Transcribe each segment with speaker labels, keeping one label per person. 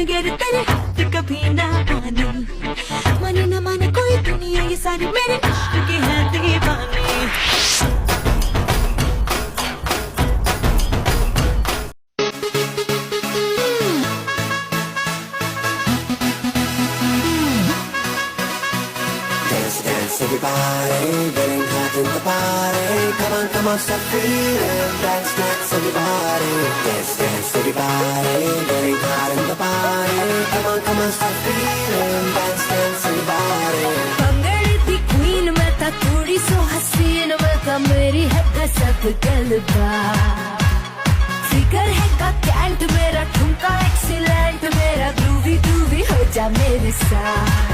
Speaker 1: गिर तेरे हाथ कभी ना आने, माने ना माने कोई दुनिया ये सारी मेरे इश्क की है दीवानी।
Speaker 2: Everybody getting hot in the party. Come on, stop feeling. Dance, dance, everybody. Dance, dance, everybody getting hot in the party. Come on, stop feeling. Dance, dance, everybody.
Speaker 1: भंगड़े the queen मैं था थोड़ी सो हसीन मैं था, मेरी है कसक गलबा। फिगर है का कैंट मेरा, ठुमका एक्सीलेंट मेरा, ग्रूवी ग्रूवी हो जा मेरे साथ।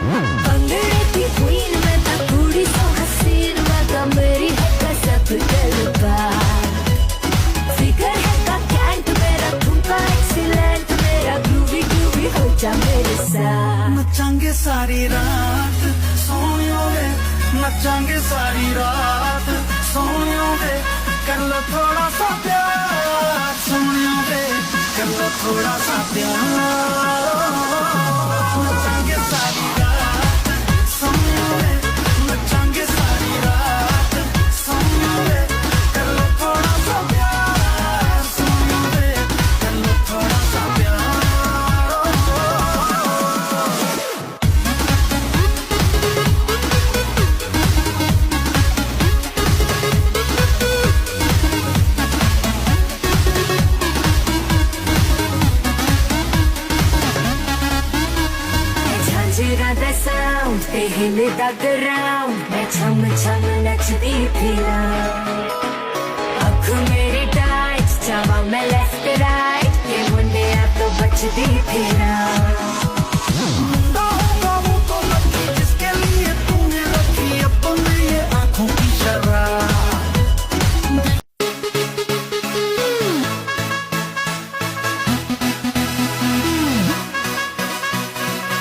Speaker 1: भंगड़े दी क्वीन मैं था थोड़ी सो हसीन मैं था, मेरी है कसक गलबा। फिगर है का कैंट मेरा, ठुमका एक्सीलेंट मेरा, ग्रूवी ग्रूवी हो जा मेरे साथ।
Speaker 3: नचांगे सारी रात सोनियों वे, नचांगे सारी रात सोनियों वे, कर लो थोड़ा सा प्यार सोनियों वे, कर लो थोड़ा सा प्यार। नचांगे सारी रात सोनियों वे, नचांगे सारी रात सोनियों वे, कर लो थोड़ा सा प्यार सोनियों वे, कर लो थोड़ा सा प्यार।
Speaker 1: The sound, they hit it the ground. मैं छम छम नचती फिरा, आँख मेरी टाइट, जावा मैं लेफ्ट राइट, ये मुंडे आप तो बचती फिरा।
Speaker 3: जिसके लिए तूने रखी अपने ये आँखों की शराब।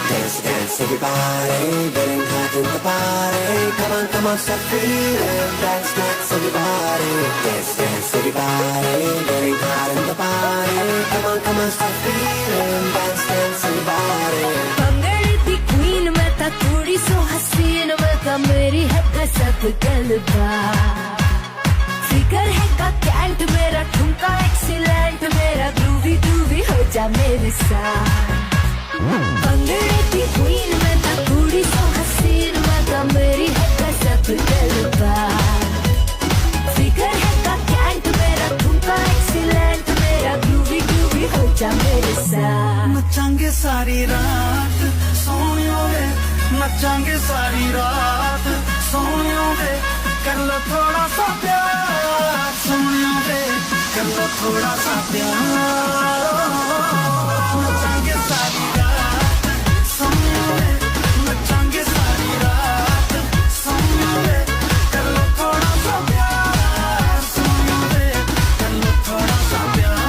Speaker 2: Dance, dance, everybody getting hot in the party. Come on, stop feeling. Dance, dance, everybody. Dance, dance, everybody getting hot in the party. Come on, stop feeling. Dance, dance, everybody.
Speaker 1: भंगड़े the queen मैं था थोड़ी सो हसीन मैं था, मेरी है कसक गलबा। फिगर है का कैंट मेरा, ठुमका एक्सीलेंट मेरा, ग्रूवी ग्रूवी हो जा मेरे साथ। भंगड़े दी क्वीन मैं था थोड़ी सो हसीन मैं था, मेरी है कसक गलबा। फिगर है का कैंट मेरा, ठुमका एक्सीलेंट मेरा, ग्रूवी ग्रूवी हो जा मेरे साथ।
Speaker 3: नचांगे सारी रात सोनियों वे, नचांगे सारी रात सोनियों वे, कर लो थोड़ा सा प्यार सोनियों वे, कर लो थोड़ा सा प्यार। नचांगे सारी रात सोनियों वे, नचांगे सारी रात सोनियों वे, कर लो थोड़ा सा प्यार सोनियों वे, कर लो थोड़ा सा प्यार।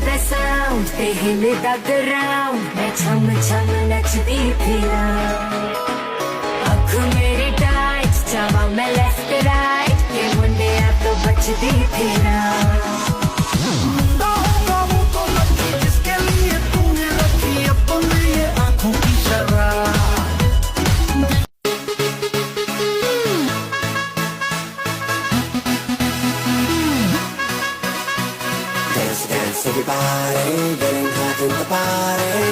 Speaker 1: The sound, they hit it the ground. मैं छम छम नचती फिरा, आँख मेरी टाइट, जावा मैं लेफ्ट राइट, ये मुंडे आप तो बचती फिरा।
Speaker 3: जिसके लिए तूने रखी अपने ये आँखों की शराब।
Speaker 2: Dance, dance, everybody getting hot in the party.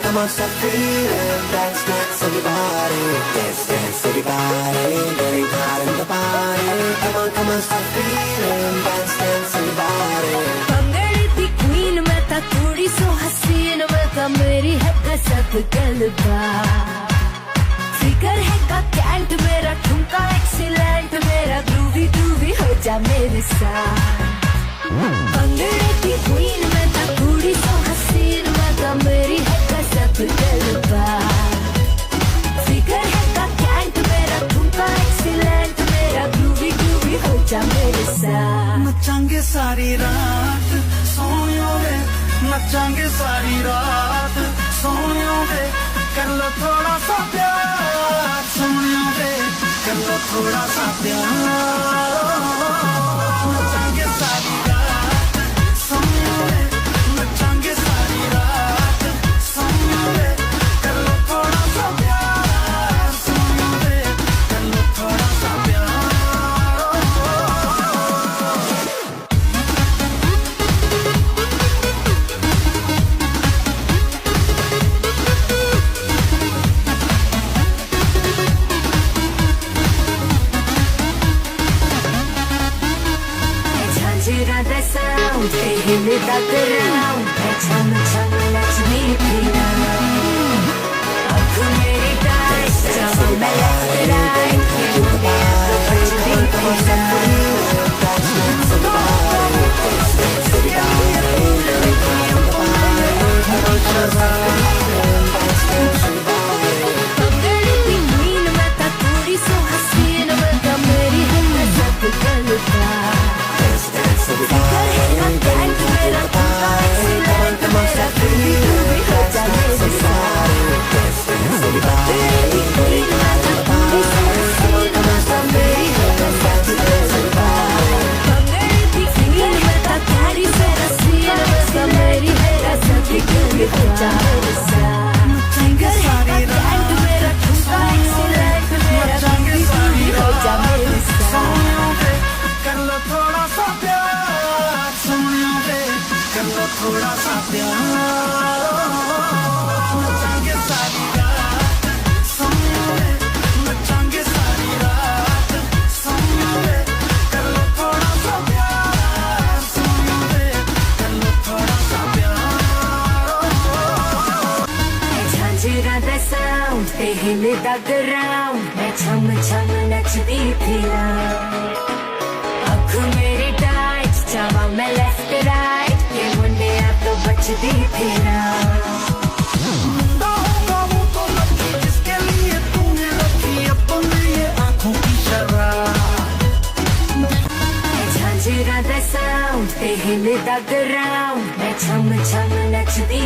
Speaker 2: Come on, stop feeling. Dance, dance, everybody. Dance, dance, everybody getting hot in the party. Come on, stop feeling. Dance, dance, everybody.
Speaker 1: भंगड़े the queen मैं था थोड़ी सो हसीन मैं था, मेरी है कसक गलबा। फिगर है का कैंट मेरा, ठुमका एक्सीलेंट मेरा, ग्रूवी ग्रूवी हो जा मेरे साथ। भंगड़े दी क्वीन मैं था थोड़ी सो हसीन मैं था, मेरी है कसक गलबा। फिगर है का कैंट मेरा, ठुमका एक्सीलेंट मेरा, ग्रूवी ग्रूवी हो जा मेरे साथ।
Speaker 3: नचांगे सारी रात नचांगे सारी रात सोनियों वे कर लो थोड़ा सा प्यार सोनियों वे कर लो थोड़ा सा प्यार नचांगे सारी रात सोनियों वे नचांगे सारी रात सोनियों वे कर लो थोड़ा सा प्यार सोनियों वे कर लो थोड़ा सा प्यार
Speaker 1: Hear the sound, they hear me back around. I chum chum, watch me now. Up मेरी टाइट, चलो मैं left right. ये मुझे आप तो बच भी
Speaker 3: थोड़ा सा प्यार नचांगे सारी रात सोनियों वे नचांगे सारी रात सोनियों वे कर लो थोड़ा सा प्यार सोनियों वे कर लो थोड़ा सा प्यार
Speaker 1: Hear the sound, they hear me back around. मैं chum chum नचती थी ना. आँख मेरी टाइट, चमा मैं left right. ये मुंडे आप तो बचती थी ना.
Speaker 3: वो तो लगी जिसके लिए तूने रखी अपने ये आँखों की शराब
Speaker 1: Hear the sound, they hear me back around. मैं chum chum नचती